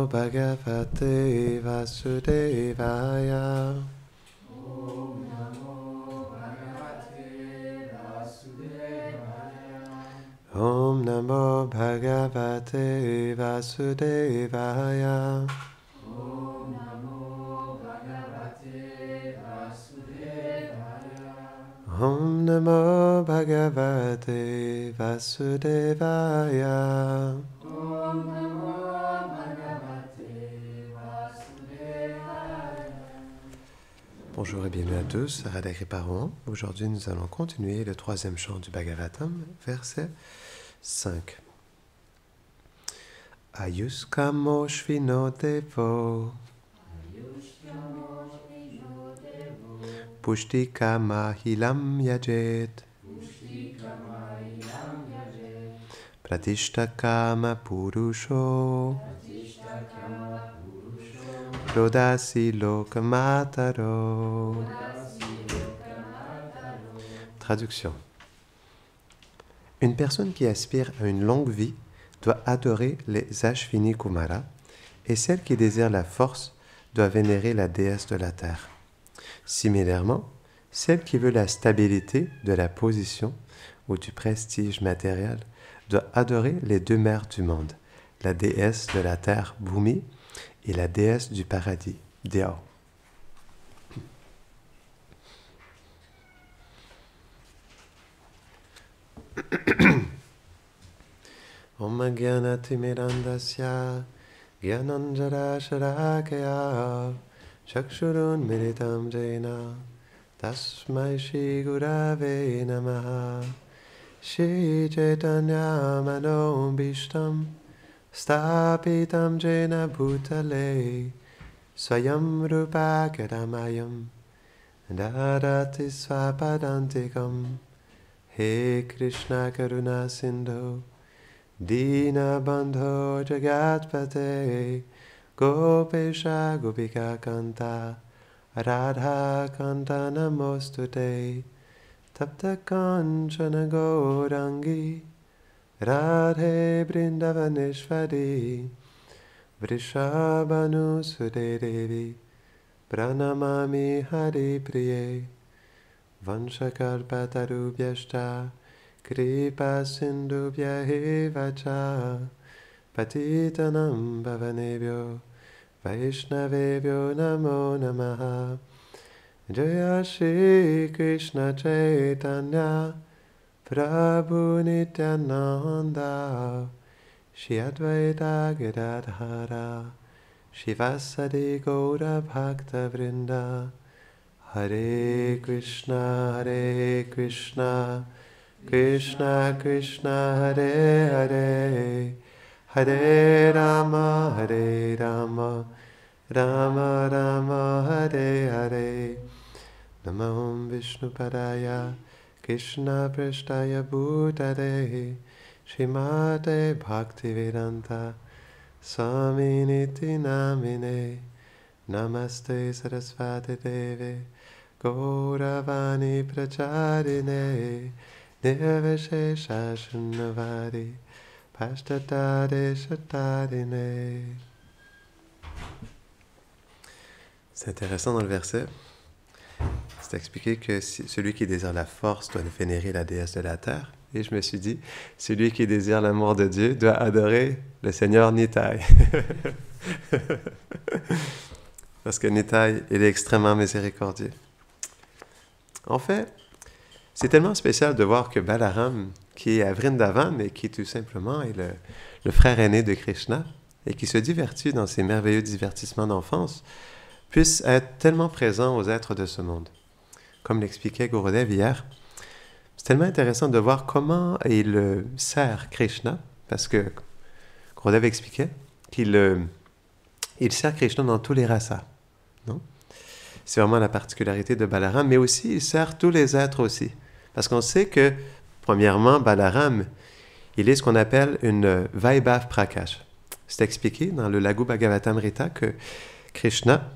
Bhagavate Vasudevaya. Om Namo Bhagavate Vasudevaya. Om Namo Bhagavate Vasudevaya. Om Namo Bhagavate Vasudevaya. Om Namo Bhagavate Vasudevaya. Om Namo Bhagavate Vasudevaya. Bonjour et bienvenue à tous à Radha Kriparohan. Aujourd'hui, nous allons continuer le troisième chant du Bhagavatam, verset 5. Ayuskamo Shvino Devo Pushtikama Hilam Yajet Pratistakama Purusho Prodasi Lokamataro. Traduction. Une personne qui aspire à une longue vie doit adorer les Ashvini Kumara et celle qui désire la force doit vénérer la déesse de la terre. Similairement, celle qui veut la stabilité de la position ou du prestige matériel doit adorer les deux mères du monde, la déesse de la terre Bhumi et la déesse du paradis, Deo. Om Gyanatimirandasya Gyananjara Sharakaya Chakshurun Militam Jaina Tasmai Shri Gurave Namaha Shri Chaitanya Mano Bhishtam Stapitam Jena Bhutale Swayam Rupa Kadamayam Dadati Swapadantikam He Krishna Karuna Sindhu Dina Bandho Jagatpate Gopesha Gopika Kanta Radha Kanta Namostute Tapta Kanchana Gaurangi Radhe Brindavaneshwari Vrishabhanu Sudedevi Pranamami Hari Priye Vanshakalpatarubhyashta Kripa Sindhubhya Evacha Patitanam Bhavanebhyo Vaishnavebhyo Namo Namaha Jaya Shri Krishna Chaitanya Prabhu Nityananda Shri Advaita Gadadhara Shivasadi Gaura Bhakta Vrinda Hare Krishna Krishna Krishna Hare Hare Hare Rama Rama Rama Hare Hare Namo Vishnupadaya Krishna Prashtaya Bhutare Srimate Bhaktivedanta Swami Niti Namine Namaste Sarasvati Deve Gauravani Pracharine Nirvishesha Shunnavadi Pashtatare Shatarine. C'est intéressant dans le verset. C'est expliqué que celui qui désire la force doit vénérer la déesse de la terre. Et je me suis dit, celui qui désire l'amour de Dieu doit adorer le Seigneur Nitai. Parce que Nitai, il est extrêmement miséricordieux. En fait, c'est tellement spécial de voir que Balaram, qui est à Vrindavan, mais qui tout simplement est le frère aîné de Krishna, et qui se divertit dans ses merveilleux divertissements d'enfance, puisse être tellement présent aux êtres de ce monde. Comme l'expliquait Gurudev hier, c'est tellement intéressant de voir comment il sert Krishna, parce que Gurudev expliquait qu'il sert Krishna dans tous les rasas. Non? C'est vraiment la particularité de Balaram, mais aussi il sert tous les êtres aussi. Parce qu'on sait que, premièrement, Balaram, il est ce qu'on appelle une Vaibhav Prakash. C'est expliqué dans le Laghu Bhagavatamrita que Krishna,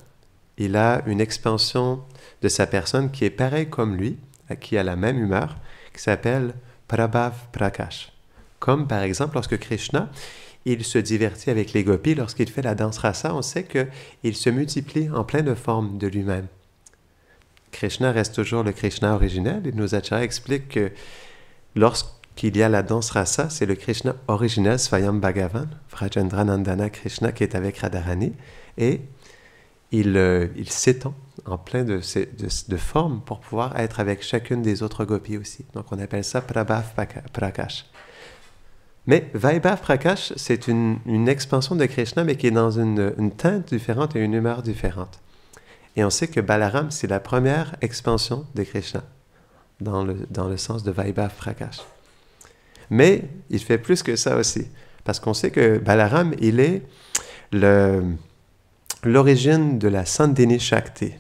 il a une expansion de sa personne qui est pareille comme lui, qui a la même humeur, qui s'appelle Prabhav Prakash. Comme par exemple lorsque Krishna, il se divertit avec les gopis. Lorsqu'il fait la danse rasa, on sait qu'il se multiplie en plein de formes de lui-même. Krishna reste toujours le Krishna originel, et nos acharyas expliquent que lorsqu'il y a la danse rasa, c'est le Krishna originel, Svayam Bhagavan, Vrajendranandana Krishna, qui est avec Radharani, et il s'étend en plein de formes pour pouvoir être avec chacune des autres gopis aussi. Donc on appelle ça Prabhav Prakash. Mais Vaibhav Prakash, c'est une expansion de Krishna, mais qui est dans une teinte différente et une humeur différente. Et on sait que Balaram, c'est la première expansion de Krishna, dans le sens de Vaibhav Prakash. Mais il fait plus que ça aussi, parce qu'on sait que Balaram, il est l'origine de la Sandhini Shakti.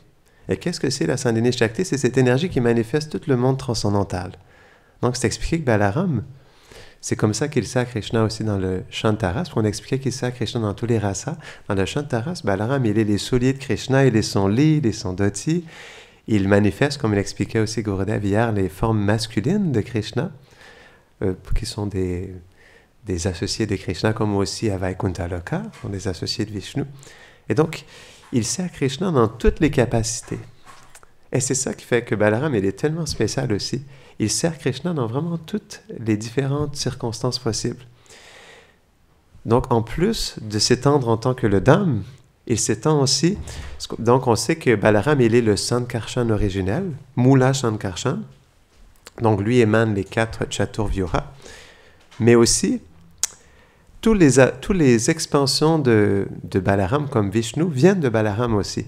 Et qu'est-ce que c'est la Sandhini Shakti? C'est cette énergie qui manifeste tout le monde transcendantal. Donc c'est expliqué que Balaram, c'est comme ça qu'il sert Krishna aussi dans le Shantaras. On expliquait qu'il sert Krishna dans tous les rasas. Dans le Shantaras, Balaram, il est les souliers de Krishna, il est son lit, il est son dhoti. Il manifeste, comme l'expliquait aussi Gurudev hier, les formes masculines de Krishna, qui sont des associés de Krishna, comme aussi à Vaikuntha Loka, sont des associés de Vishnu. Et donc, il sert Krishna dans toutes les capacités. Et c'est ça qui fait que Balaram, il est tellement spécial aussi. Il sert Krishna dans vraiment toutes les différentes circonstances possibles. Donc, en plus de s'étendre en tant que le Dham, il s'étend aussi. Donc, on sait que Balaram, il est le Sankarshan originel, Mula Sankarshan. Donc, lui émane les 4 Chaturvyuha. Mais aussi, tous les expansions de Balaram, comme Vishnu, viennent de Balaram aussi.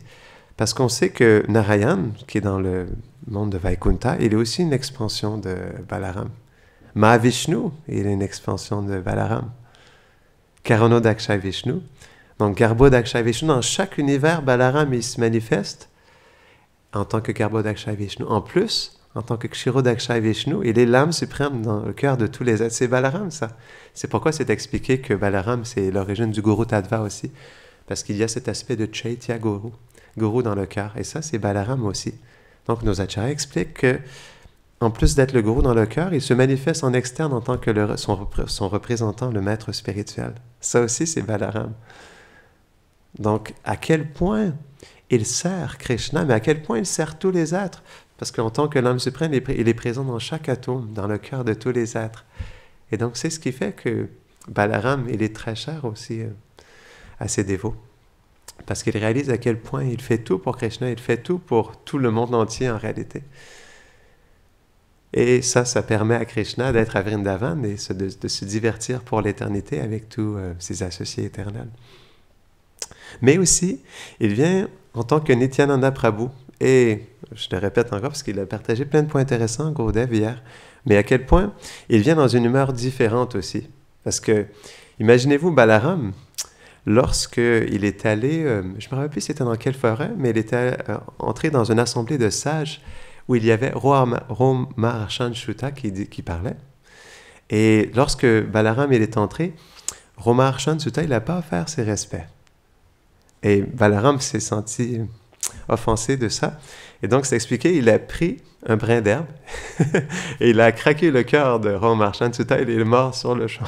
Parce qu'on sait que Narayan, qui est dans le monde de Vaikuntha, il est aussi une expansion de Balaram. Mahavishnu, il est une expansion de Balaram. Karano Dakshay Vishnu. Donc, Garbo Dakshay Vishnu, dans chaque univers, Balaram, il se manifeste en tant que Garbo Dakshay Vishnu. En plus, en tant que Kshiro Dakshay Vishnu, il est l'âme suprême dans le cœur de tous les êtres. C'est Balaram, ça. C'est pourquoi c'est expliqué que Balaram, c'est l'origine du Guru Tattva aussi. Parce qu'il y a cet aspect de Chaitya Guru. Guru dans le cœur. Et ça, c'est Balaram aussi. Donc, nos acharyas expliquent que, en plus d'être le Guru dans le cœur, il se manifeste en externe en tant que son représentant, le maître spirituel. Ça aussi, c'est Balaram. Donc, à quel point il sert Krishna, mais à quel point il sert tous les êtres. Parce qu'en tant que l'âme suprême, il est présent dans chaque atome, dans le cœur de tous les êtres. Et donc, c'est ce qui fait que Balaram, il est très cher aussi à ses dévots. Parce qu'il réalise à quel point il fait tout pour Krishna, il fait tout pour tout le monde entier en réalité. Et ça permet à Krishna d'être à Vrindavan et de se divertir pour l'éternité avec tous ses associés éternels. Mais aussi, il vient en tant que Nityananda Prabhu. Et je le répète encore parce qu'il a partagé plein de points intéressants, Gurudev, hier. Mais à quel point il vient dans une humeur différente aussi. Parce que, imaginez-vous Balaram, lorsqu'il est allé, je ne me rappelle plus c'était dans quelle forêt, mais il était entré dans une assemblée de sages où il y avait Romaharshan Shuta qui parlait. Et lorsque Balaram il est entré, Romaharshan Shuta, il n'a pas offert ses respects. Et Balaram s'est senti offensé de ça. Et donc, c'est expliqué, il a pris un brin d'herbe et il a craqué le cœur de Romaharshan Shuta, il est mort sur le champ.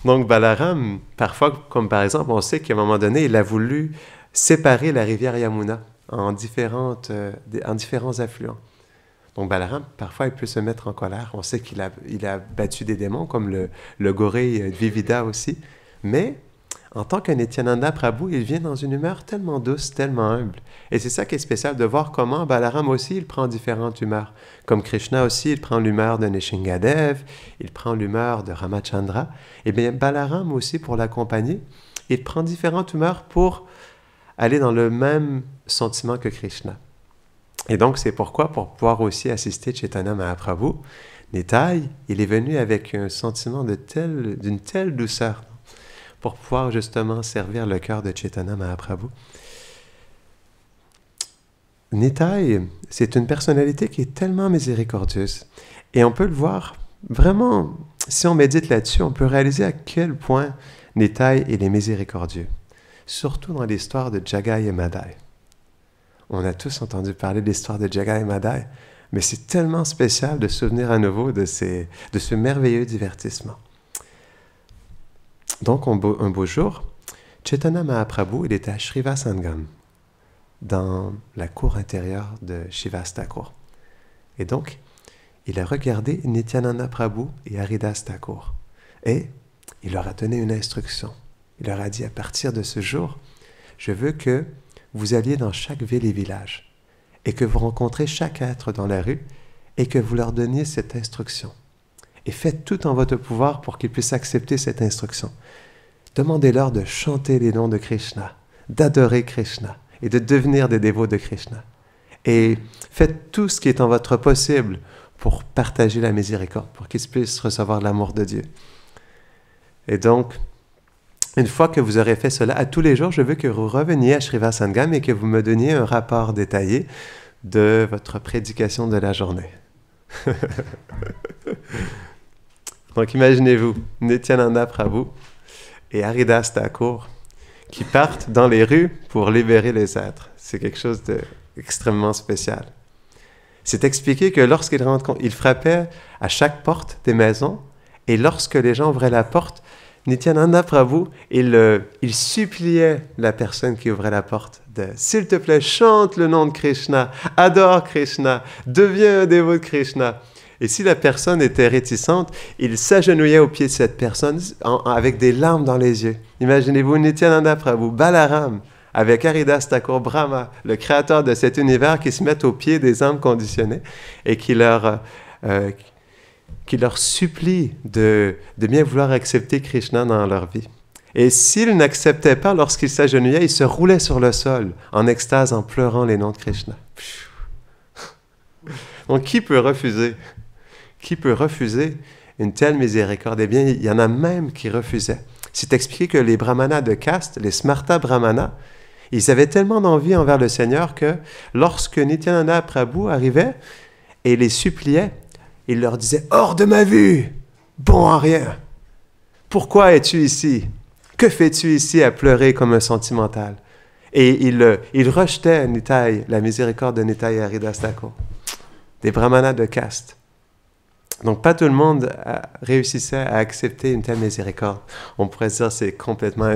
Donc, Balaram, parfois, comme par exemple, on sait qu'à un moment donné, il a voulu séparer la rivière Yamuna en différents affluents. Donc, Balaram, parfois, il peut se mettre en colère. On sait qu'il a battu des démons, comme le gorille Vivida aussi. Mais, en tant que Nityananda Prabhu, il vient dans une humeur tellement douce, tellement humble. Et c'est ça qui est spécial, de voir comment Balaram aussi, il prend différentes humeurs. Comme Krishna aussi, il prend l'humeur de Nishingadev, il prend l'humeur de Ramachandra. Et bien, Balaram aussi, pour l'accompagner, il prend différentes humeurs pour aller dans le même sentiment que Krishna. Et donc, c'est pourquoi, pour pouvoir aussi assister Chaitanya Mahaprabhu, Nitai, il est venu avec un sentiment d'une telle douceur, pour pouvoir justement servir le cœur de Chaitanya Mahaprabhu. Nitai, c'est une personnalité qui est tellement miséricordieuse. Et on peut le voir, vraiment, si on médite là-dessus, on peut réaliser à quel point Nitai il est miséricordieux. Surtout dans l'histoire de Jagai et Madai. On a tous entendu parler de l'histoire de Jagai et Madai, mais c'est tellement spécial de se souvenir à nouveau de ce merveilleux divertissement. Donc, un beau jour, Chaitanya Mahaprabhu, il était à Srivasangam, dans la cour intérieure de Shivas Thakur. Et donc, il a regardé Nityananda Prabhu et Haridas Thakur. Et il leur a donné une instruction. Il leur a dit, à partir de ce jour, je veux que vous alliez dans chaque ville et village et que vous rencontrez chaque être dans la rue et que vous leur donniez cette instruction. Et faites tout en votre pouvoir pour qu'ils puissent accepter cette instruction. Demandez-leur de chanter les noms de Krishna, d'adorer Krishna et de devenir des dévots de Krishna. Et faites tout ce qui est en votre possible pour partager la miséricorde, pour qu'ils puissent recevoir l'amour de Dieu. Et donc, une fois que vous aurez fait cela, à tous les jours, je veux que vous reveniez à Srivasangam et que vous me donniez un rapport détaillé de votre prédication de la journée. Donc, imaginez-vous, Nityananda Prabhu et Haridas Thakur qui partent dans les rues pour libérer les êtres. C'est quelque chose d'extrêmement spécial. C'est expliqué que lorsqu'ils rentrent, ils frappaient à chaque porte des maisons et lorsque les gens ouvraient la porte, Nityananda Prabhu, il suppliait la personne qui ouvrait la porte de « S'il te plaît, chante le nom de Krishna, adore Krishna, deviens un dévot de Krishna ». Et si la personne était réticente, il s'agenouillait au pied de cette personne avec des larmes dans les yeux. Imaginez-vous Nityananda Prabhu, Balaram, avec Haridas Thakur, Brahma, le créateur de cet univers, qui se mettent au pied des âmes conditionnées et qui leur supplie de bien vouloir accepter Krishna dans leur vie. Et s'ils n'acceptaient pas, lorsqu'ils s'agenouillaient, ils se roulaient sur le sol, en extase, en pleurant les noms de Krishna. Donc, qui peut refuser? Qui peut refuser une telle miséricorde? Eh bien, il y en a même qui refusaient. C'est expliqué que les brahmanas de caste, les smarta brahmanas, ils avaient tellement d'envie envers le Seigneur que lorsque Nityananda Prabhu arrivait et les suppliait, il leur disait « Hors de ma vue, bon à rien. Pourquoi es-tu ici? Que fais-tu ici à pleurer comme un sentimental? » Et il rejetait Nitai, la miséricorde de Nitai et Haridas Thakur, des brahmanas de caste. Donc, pas tout le monde réussissait à accepter une telle miséricorde. On pourrait se dire que c'est complètement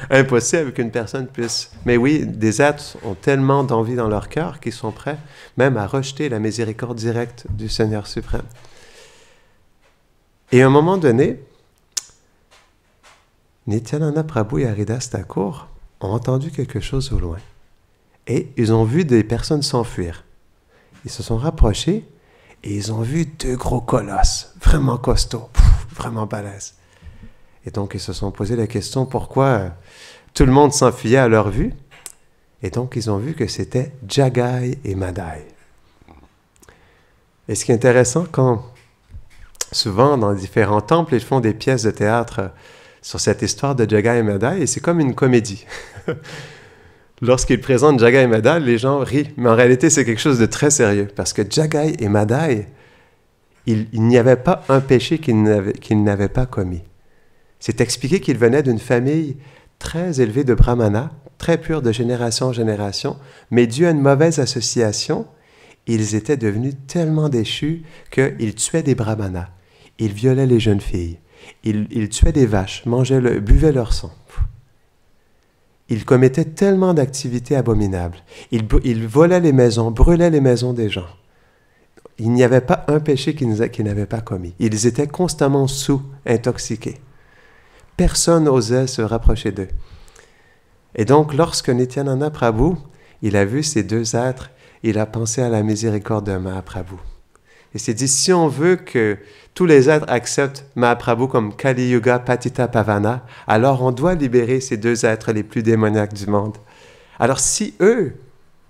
impossible qu'une personne puisse... Mais oui, des êtres ont tellement d'envie dans leur cœur qu'ils sont prêts même à rejeter la miséricorde directe du Seigneur suprême. Et à un moment donné, Nityananda Prabhu et Haridas Thakur ont entendu quelque chose au loin. Et ils ont vu des personnes s'enfuir. Ils se sont rapprochés et ils ont vu deux gros colosses, vraiment costauds, vraiment balèzes. Et donc, ils se sont posé la question pourquoi tout le monde s'enfuyait à leur vue. Et donc, ils ont vu que c'était Jagai et Madai. Et ce qui est intéressant, quand souvent dans différents temples, ils font des pièces de théâtre sur cette histoire de Jagai et Madai, et c'est comme une comédie. Lorsqu'ils présentent Jagai et Madai, les gens rient. Mais en réalité, c'est quelque chose de très sérieux. Parce que Jagai et Madai, il n'y avait pas un péché qu'ils n'avaient pas commis. C'est expliqué qu'ils venaient d'une famille très élevée de brahmanas, très pure de génération en génération, mais dû à une mauvaise association, ils étaient devenus tellement déchus qu'ils tuaient des brahmanas. Ils violaient les jeunes filles. Ils tuaient des vaches, buvaient leur sang. Ils commettaient tellement d'activités abominables. Ils volaient les maisons, brûlaient les maisons des gens. Il n'y avait pas un péché qu'ils n'avaient pas commis. Ils étaient constamment sous, intoxiqués. Personne n'osait se rapprocher d'eux. Et donc, lorsque Nityananda Prabhu, il a vu ces deux êtres, il a pensé à la miséricorde de Mahaprabhu. Il s'est dit, si on veut que tous les êtres acceptent Mahaprabhu comme Kali Yuga Patita Pavana, alors on doit libérer ces deux êtres les plus démoniaques du monde. Alors si eux,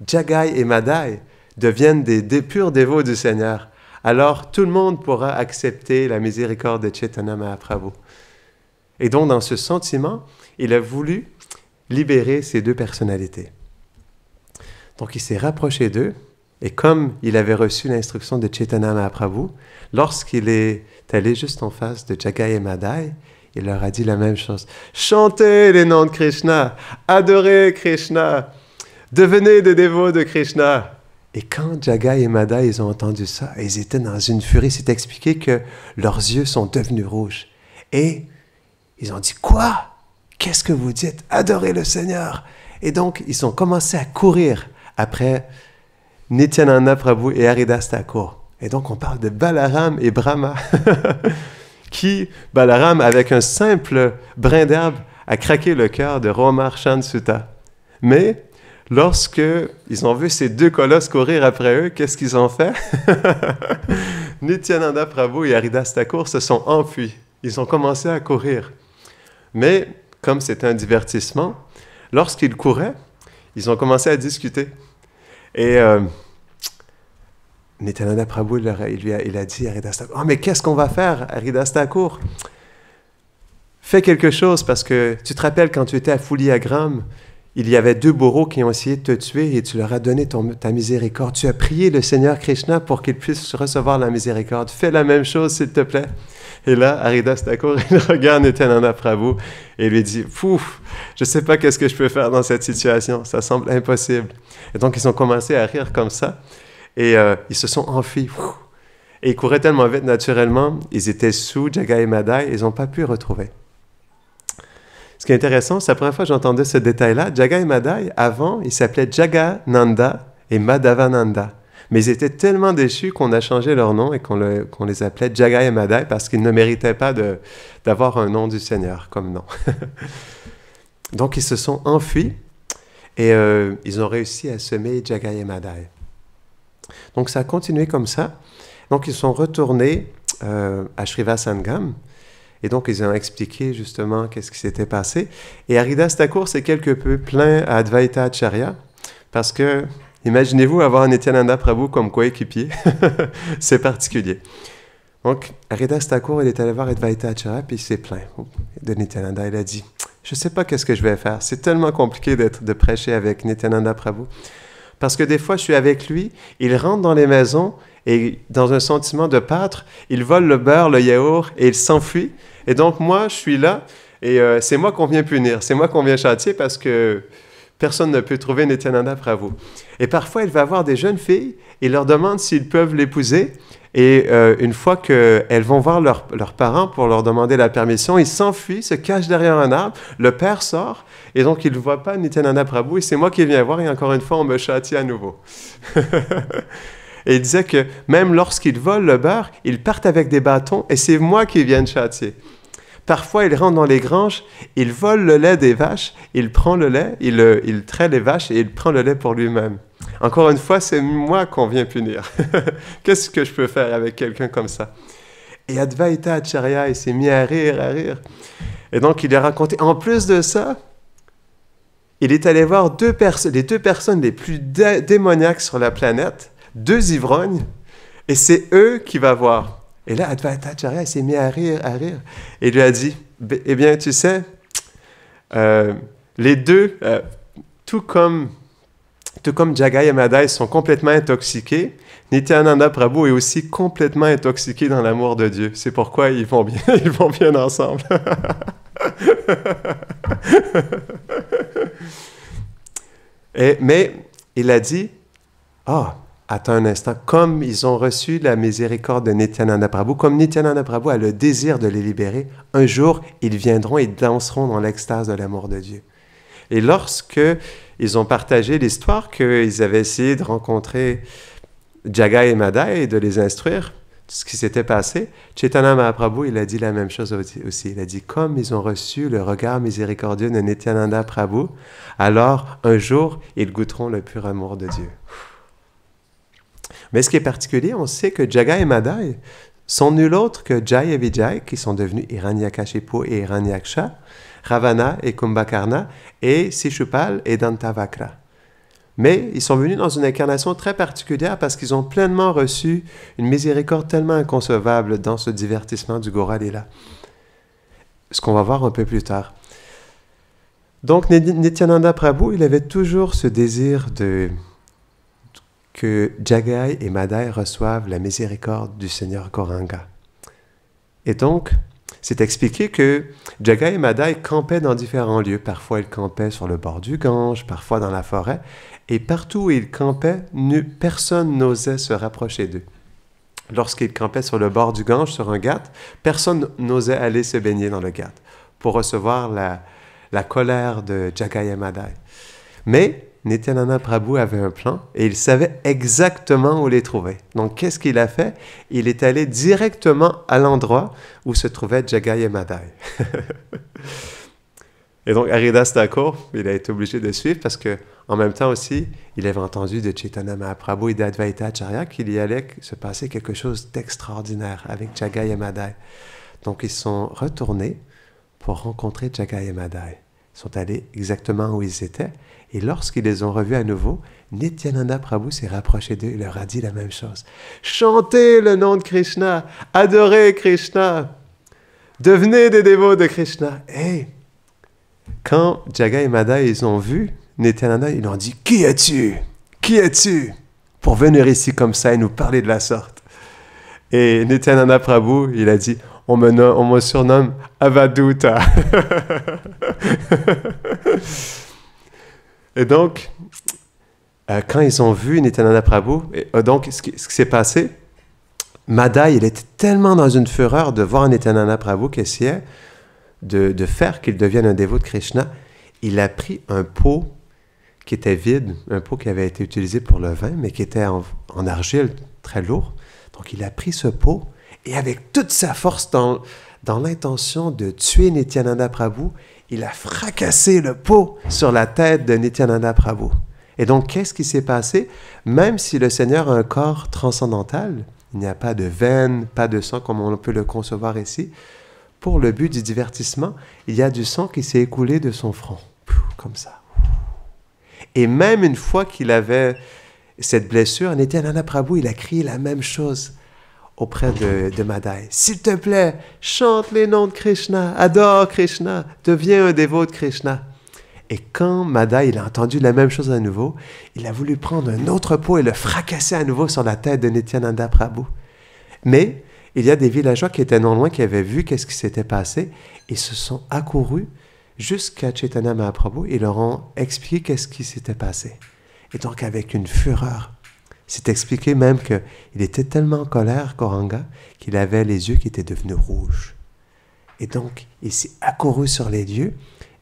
Jagai et Madai, deviennent des purs dévots du Seigneur, alors tout le monde pourra accepter la miséricorde de Chaitanya Mahaprabhu. Et donc dans ce sentiment, il a voulu libérer ces deux personnalités. Donc il s'est rapproché d'eux, et comme il avait reçu l'instruction de Chaitanya Mahaprabhu, lorsqu'il est allé juste en face de Jagai et Madai, il leur a dit la même chose. Chantez les noms de Krishna, adorez Krishna, devenez des dévots de Krishna. Et quand Jagai et Madai ils ont entendu ça, ils étaient dans une furie. C'est expliqué que leurs yeux sont devenus rouges. Et Ils ont dit, quoi? Qu'est-ce que vous dites? Adorez le Seigneur! Et donc, ils ont commencé à courir après Nityananda Prabhu et Haridas Thakur. Et donc, on parle de Balaram et Brahma, qui, Balaram, avec un simple brin d'herbe, a craqué le cœur de Romarchand Sutta. Mais, lorsque ils ont vu ces deux colosses courir après eux, qu'est-ce qu'ils ont fait? Nityananda Prabhu et Haridas Thakur se sont enfuis. Ils ont commencé à courir. Mais, comme c'était un divertissement, lorsqu'ils couraient, ils ont commencé à discuter. Et Nityananda Prabhu, il a dit à Haridas Thakur, « Oh, mais qu'est-ce qu'on va faire, Haridas Thakur? Fais quelque chose, parce que tu te rappelles quand tu étais à Fuliagram, il y avait 2 bourreaux qui ont essayé de te tuer et tu leur as donné ta miséricorde. Tu as prié le Seigneur Krishna pour qu'il puisse recevoir la miséricorde. Fais la même chose, s'il te plaît. » Et là, Haridas Thakur, il regarde Nityananda Prabhu et lui dit, « Pouf, je ne sais pas qu'est-ce que je peux faire dans cette situation. Ça semble impossible. » Et donc, ils ont commencé à rire comme ça et ils se sont enfuis. Et ils couraient tellement vite, naturellement, ils étaient sous Jagai et Madai, ils n'ont pas pu retrouver. Ce qui est intéressant, c'est la première fois que j'entendais ce détail-là. Jagai et Madai, avant, ils s'appelaient Jagananda et Madhavananda. Mais ils étaient tellement déchus qu'on a changé leur nom et qu'on les appelait Jagai et Madai parce qu'ils ne méritaient pas d'avoir un nom du Seigneur comme nom. Donc, ils se sont enfuis et ils ont réussi à semer Jagai et Madai. Donc, ça a continué comme ça. Donc, ils sont retournés à Srivasangam. Et donc, ils ont expliqué justement qu'est-ce qui s'était passé. Et Haridas Thakur s'est quelque peu plaint à Advaita Acharya parce que, imaginez-vous avoir un Nityananda Prabhu comme coéquipier. C'est particulier. Donc, Haridas Thakur, il est allé voir Advaita Acharya puis il s'est plaint de Nityananda. Il a dit, « Je ne sais pas qu'est-ce que je vais faire. C'est tellement compliqué de prêcher avec Nityananda Prabhu. Parce que des fois, je suis avec lui, il rentre dans les maisons et dans un sentiment de pâtre, il vole le beurre, le yaourt et il s'enfuit. Et donc, moi, je suis là et c'est moi qu'on vient punir. C'est moi qu'on vient châtier parce que personne ne peut trouver Nityananda Prabhu. Et parfois, il va avoir des jeunes filles et leur demande s'ils peuvent l'épouser. Et une fois qu'elles vont voir leurs parents pour leur demander la permission, ils s'enfuient, se cachent derrière un arbre, le père sort, et donc il ne voit pas Nityananda Prabhu, et c'est moi qui viens voir, et encore une fois, on me châtie à nouveau. Et il disait que même lorsqu'ils volent le beurre, ils partent avec des bâtons, et c'est moi qui viens de châtier. Parfois, il rentre dans les granges, il vole le lait des vaches, il prend le lait, il traite les vaches et il prend le lait pour lui-même. Encore une fois, c'est moi qu'on vient punir. Qu'est-ce que je peux faire avec quelqu'un comme ça? Et Advaita Acharya, il s'est mis à rire. Et donc, il a raconté, en plus de ça, il est allé voir les 2 personnes les plus démoniaques sur la planète, 2 ivrognes, et c'est eux qui va voir. Et là, Advaita Acharya s'est mis à rire. Et il lui a dit, « Eh bien, tu sais, les 2, tout comme Jagai et Madai sont complètement intoxiqués, Nityananda Prabhu est aussi complètement intoxiqué dans l'amour de Dieu. C'est pourquoi ils vont bien ensemble. » Mais il a dit, « Ah, attends un instant, comme ils ont reçu la miséricorde de Nityananda Prabhu, comme Nityananda Prabhu a le désir de les libérer, un jour, ils viendront et danseront dans l'extase de l'amour de Dieu. » Et lorsque ils ont partagé l'histoire qu'ils avaient essayé de rencontrer Jagai et Madai et de les instruire, ce qui s'était passé, Chaitanya Mahaprabhu, il a dit la même chose aussi. Il a dit, comme ils ont reçu le regard miséricordieux de Nityananda Prabhu, alors un jour, ils goûteront le pur amour de Dieu. Mais ce qui est particulier, on sait que Jagai et Madai sont nul autre que Jai et Vijay, qui sont devenus Hiranyakashipu et Hiranyaksha, Ravana et Kumbhakarna, et Sishupal et Dantavakra. Mais ils sont venus dans une incarnation très particulière parce qu'ils ont pleinement reçu une miséricorde tellement inconcevable dans ce divertissement du Gaura Lila. Ce qu'on va voir un peu plus tard. Donc Nityananda Prabhu, il avait toujours ce désir que Jagai et Madai reçoivent la miséricorde du Seigneur Gauranga. Et donc, c'est expliqué que Jagai et Madai campaient dans différents lieux. Parfois, ils campaient sur le bord du Gange, parfois dans la forêt. Et partout où ils campaient, personne n'osait se rapprocher d'eux. Lorsqu'ils campaient sur le bord du Gange, sur un ghat, personne n'osait aller se baigner dans le ghat. pour recevoir la colère de Jagai et Madai. Mais Nityananda Prabhu avait un plan et il savait exactement où les trouver. Donc, qu'est-ce qu'il a fait? Il est allé directement à l'endroit où se trouvaient Jagai et Madai. Et donc, Haridas Thakur, il a été obligé de suivre parce que, en même temps aussi, il avait entendu de Chaitanya Mahaprabhu et d'Advaita Acharya qu'il y allait se passer quelque chose d'extraordinaire avec Jagai et Madai. Donc, ils sont retournés pour rencontrer Jagai et Madai. Ils sont allés exactement où ils étaient. Et lorsqu'ils les ont revus à nouveau, Nityananda Prabhu s'est rapproché d'eux et leur a dit la même chose. Chantez le nom de Krishna, adorez Krishna, devenez des dévots de Krishna. Et quand Jagai et Madai ils ont vu Nityananda, ils ont dit, qui es-tu? Qui es-tu pour venir ici comme ça et nous parler de la sorte? Et Nityananda Prabhu, il a dit, on me surnomme Avaduta. Et donc, quand ils ont vu Nityananda Prabhu, donc ce qui s'est passé, Madai, il était tellement dans une fureur de voir Nityananda Prabhu qui essayait de faire qu'il devienne un dévot de Krishna. Il a pris un pot qui était vide, un pot qui avait été utilisé pour le vin, mais qui était en argile, très lourd. Donc, il a pris ce pot et avec toute sa force dans l'intention de tuer Nityananda Prabhu, il a fracassé le pot sur la tête de Nityananda Prabhu. Et donc, qu'est-ce qui s'est passé? Même si le Seigneur a un corps transcendantal, il n'y a pas de veine, pas de sang comme on peut le concevoir ici, pour le but du divertissement, il y a du sang qui s'est écoulé de son front, comme ça. Et même une fois qu'il avait cette blessure, Nityananda Prabhu, il a crié la même chose auprès de Madai. S'il te plaît, chante les noms de Krishna, adore Krishna, deviens un dévot de Krishna. Et quand Madai il a entendu la même chose à nouveau, il a voulu prendre un autre pot et le fracasser à nouveau sur la tête de Nityananda Prabhu. Mais il y a des villageois qui étaient non loin, qui avaient vu qu'est-ce qui s'était passé et se sont accourus jusqu'à Chaitanya Mahaprabhu et leur ont expliqué qu'est-ce qui s'était passé. Et donc avec une fureur, c'est expliqué même qu'il était tellement en colère, Gauranga, qu'il avait les yeux qui étaient devenus rouges. Et donc, il s'est accouru sur les dieux,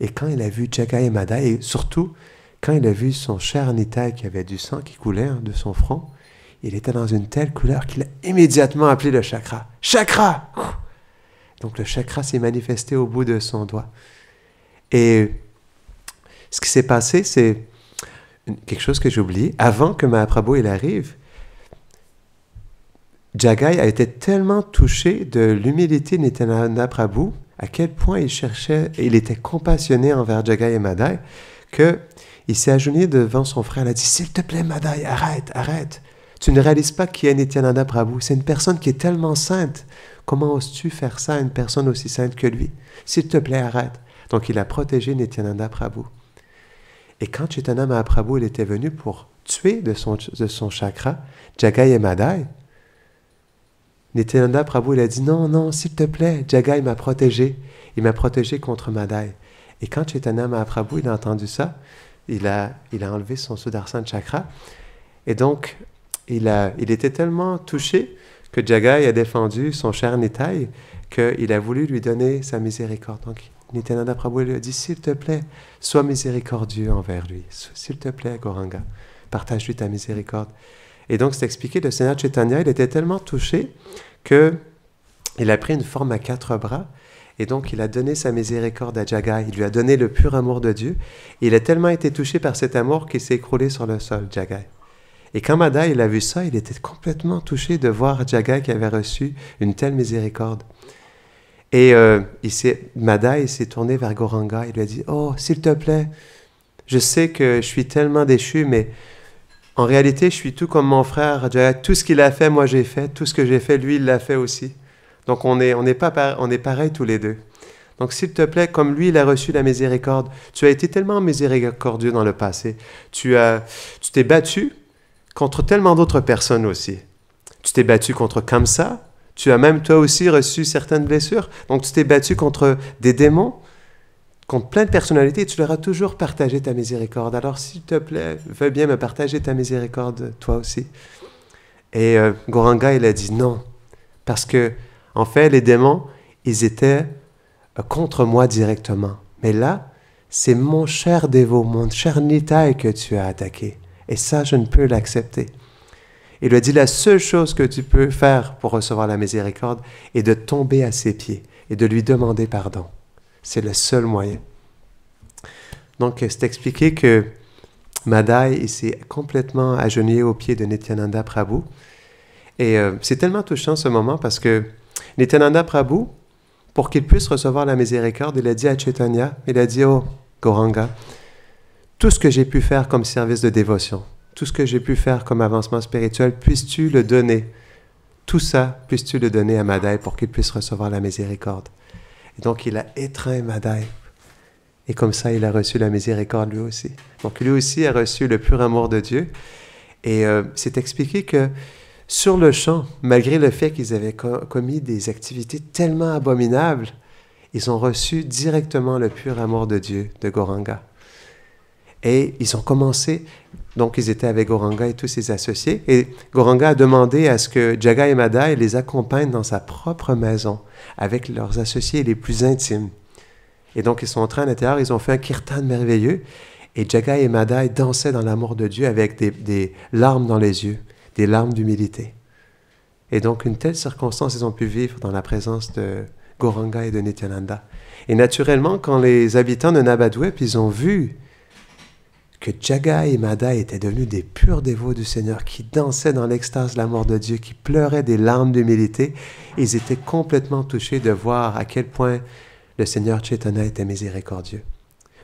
et quand il a vu Jagai et Madai, et surtout, quand il a vu son cher Nitai qui avait du sang qui coulait de son front, il était dans une telle couleur qu'il a immédiatement appelé le chakra. Chakra! Donc le chakra s'est manifesté au bout de son doigt. Et ce qui s'est passé, c'est quelque chose que j'ai oublié. Avant que Mahaprabhu il arrive, Jagai a été tellement touché de l'humilité de Nityananda Prabhu, à quel point il était compassionné envers Jagai et Madai, qu'il s'est agenouillé devant son frère. Il a dit, s'il te plaît Madai, arrête, arrête. Tu ne réalises pas qui est Nityananda Prabhu. C'est une personne qui est tellement sainte. Comment oses-tu faire ça à une personne aussi sainte que lui? S'il te plaît, arrête. Donc il a protégé Nityananda Prabhu. Et quand Chaitanya Mahaprabhu il était venu pour tuer de son chakra Jagai et Madai, Nityananda Prabhu il a dit non, non, s'il te plaît, Jagai m'a protégé. Il m'a protégé contre Madai. Et quand Chaitanya Mahaprabhu il a entendu ça, il a enlevé son Sudarshan chakra. Et donc, il était tellement touché que Jagai a défendu son cher Nitai qu'il a voulu lui donner sa miséricorde. Donc, Nityananda Prabhu lui a dit, s'il te plaît, sois miséricordieux envers lui. S'il te plaît, Gauranga, partage-lui ta miséricorde. Et donc, c'est expliqué, le Seigneur Chaitanya, il était tellement touché qu'il a pris une forme à 4 bras, et donc il a donné sa miséricorde à Jagai. Il lui a donné le pur amour de Dieu. Et il a tellement été touché par cet amour qu'il s'est écroulé sur le sol, Jagai. Et quand Madai il a vu ça, il était complètement touché de voir Jagai qui avait reçu une telle miséricorde. Et Madai s'est tourné vers Gauranga. Il lui a dit, oh, s'il te plaît, je sais que je suis tellement déchu, mais en réalité, je suis tout comme mon frère. Tout ce qu'il a fait, moi j'ai fait. Tout ce que j'ai fait, lui, il l'a fait aussi. Donc on est pareils tous les deux. Donc s'il te plaît, comme lui, il a reçu la miséricorde, tu as été tellement miséricordieux dans le passé. Tu t'es battu contre tellement d'autres personnes aussi. Tu t'es battu contre Kamsa. Tu as même toi aussi reçu certaines blessures. Donc tu t'es battu contre des démons, contre plein de personnalités, et tu leur as toujours partagé ta miséricorde. Alors s'il te plaît, veux bien me partager ta miséricorde, toi aussi. Et Gauranga, il a dit non. Parce que, en fait, les démons, ils étaient contre moi directement. Mais là, c'est mon cher dévot, mon cher Nitai que tu as attaqué. Et ça, je ne peux l'accepter. Il lui a dit, la seule chose que tu peux faire pour recevoir la miséricorde est de tomber à ses pieds et de lui demander pardon. C'est le seul moyen. Donc, c'est expliqué que Madai, il s'est complètement agenouillé aux pieds de Nityananda Prabhu. Et c'est tellement touchant ce moment parce que Nityananda Prabhu, pour qu'il puisse recevoir la miséricorde, il a dit à Chaitanya, il a dit, oh Gauranga, tout ce que j'ai pu faire comme service de dévotion, tout ce que j'ai pu faire comme avancement spirituel, puisses-tu le donner? Tout ça, puisses-tu le donner à Madai pour qu'il puisse recevoir la miséricorde? Et donc, il a étreint Madai. Et comme ça, il a reçu la miséricorde lui aussi. Donc, lui aussi a reçu le pur amour de Dieu. Et c'est expliqué que sur le champ, malgré le fait qu'ils avaient commis des activités tellement abominables, ils ont reçu directement le pur amour de Dieu, de Gauranga. Et ils ont commencé, donc ils étaient avec Gauranga et tous ses associés, et Gauranga a demandé à ce que Jagai et Madai les accompagnent dans sa propre maison, avec leurs associés les plus intimes. Et donc ils sont entrés à l'intérieur, ils ont fait un kirtan merveilleux, et Jagai et Madai dansaient dans l'amour de Dieu avec des larmes dans les yeux, des larmes d'humilité. Et donc une telle circonstance, ils ont pu vivre dans la présence de Gauranga et de Nityananda. Et naturellement, quand les habitants de Nabadwip, ils ont vu que Jagai et Madai étaient devenus des purs dévots du Seigneur, qui dansaient dans l'extase de l'amour de Dieu, qui pleuraient des larmes d'humilité, ils étaient complètement touchés de voir à quel point le Seigneur Chaitanya était miséricordieux.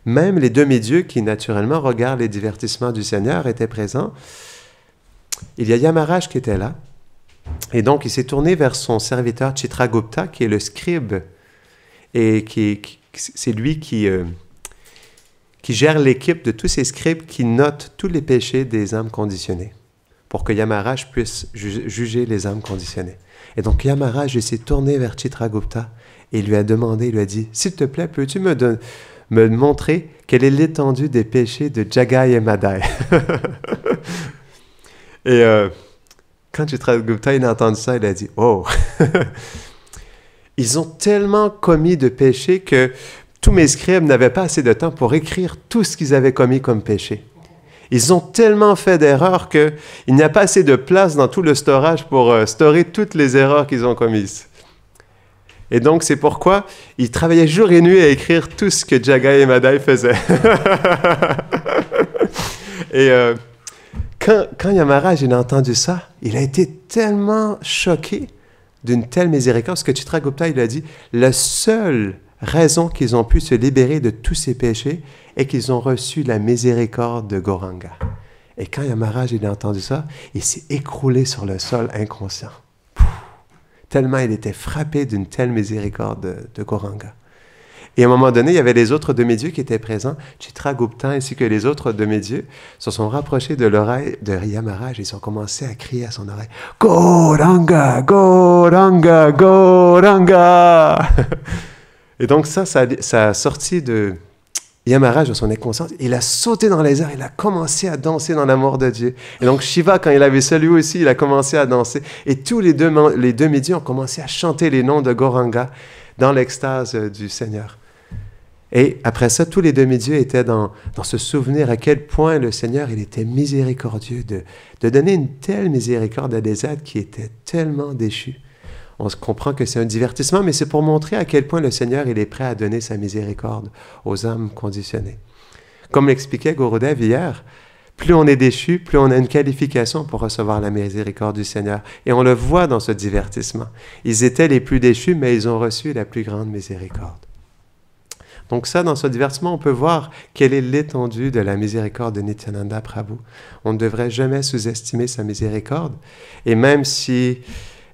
Même les demi-dieux qui, naturellement, regardent les divertissements du Seigneur étaient présents. Il y a Yamaraj qui était là, et donc il s'est tourné vers son serviteur Chitragupta, qui est le scribe, et c'est lui qui gère l'équipe de tous ces scribes qui notent tous les péchés des âmes conditionnées, pour que Yamaraj puisse juger les âmes conditionnées. Et donc Yamaraj s'est tourné vers Chitragupta et il lui a demandé, il lui a dit, « S'il te plaît, peux-tu me montrer quelle est l'étendue des péchés de Jagai et Madai ?» Et quand Chitragupta a entendu ça, il a dit, « Oh, ils ont tellement commis de péchés que tous mes scribes n'avaient pas assez de temps pour écrire tout ce qu'ils avaient commis comme péché. Ils ont tellement fait d'erreurs qu'il n'y a pas assez de place dans tout le storage pour storer toutes les erreurs qu'ils ont commises. » Et donc, c'est pourquoi ils travaillaient jour et nuit à écrire tout ce que Jagai et Madai faisaient. Et quand Yamaraj a entendu ça, il a été tellement choqué d'une telle miséricorde, parce que Chitragupta, il a dit, la seule raison qu'ils ont pu se libérer de tous ces péchés est qu'ils ont reçu la miséricorde de Gauranga. Et quand Yamaraj a entendu ça, il s'est écroulé sur le sol inconscient. Tellement il était frappé d'une telle miséricorde de Gauranga. Et à un moment donné, il y avait les autres demi-dieux qui étaient présents. Chitragupta ainsi que les autres demi-dieux se sont rapprochés de l'oreille de Yamaraj et ils ont commencé à crier à son oreille « Gauranga, Gauranga, Gauranga !» Et donc ça a sorti de Yamaraj de son inconscience. Il a sauté dans les airs, il a commencé à danser dans l'amour de Dieu. Et donc Shiva, quand il a vu ça, lui aussi, il a commencé à danser. Et tous les demi-dieux ont commencé à chanter les noms de Gauranga dans l'extase du Seigneur. Et après ça, tous les demi-dieux étaient dans ce souvenir à quel point le Seigneur, il était miséricordieux de donner une telle miséricorde à des êtres qui étaient tellement déchus. On se comprend que c'est un divertissement, mais c'est pour montrer à quel point le Seigneur, il est prêt à donner sa miséricorde aux âmes conditionnées. Comme l'expliquait Gurudev hier, plus on est déchu, plus on a une qualification pour recevoir la miséricorde du Seigneur. Et on le voit dans ce divertissement. Ils étaient les plus déchus, mais ils ont reçu la plus grande miséricorde. Donc ça, dans ce divertissement, on peut voir quelle est l'étendue de la miséricorde de Nityananda Prabhu. On ne devrait jamais sous-estimer sa miséricorde. Et même si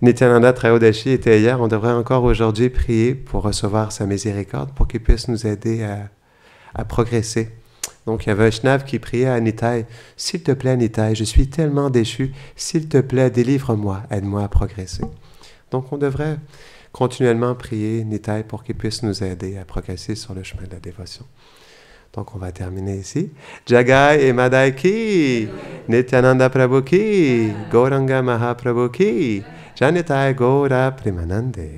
Nityananda Trayodashi était hier, on devrait encore aujourd'hui prier pour recevoir sa miséricorde, pour qu'il puisse nous aider à progresser. Donc il y avait un Vaishnav qui priait à Nitai, « S'il te plaît Nitai, je suis tellement déchu, s'il te plaît, délivre-moi, aide-moi à progresser. » Donc on devrait continuellement prier Nitai pour qu'il puisse nous aider à progresser sur le chemin de la dévotion. Donc on va terminer ici. Jagai et Madai ki, Nityananda Prabhu ki, Gauranga Mahaprabhu ki, Janitai Gaura Premanande.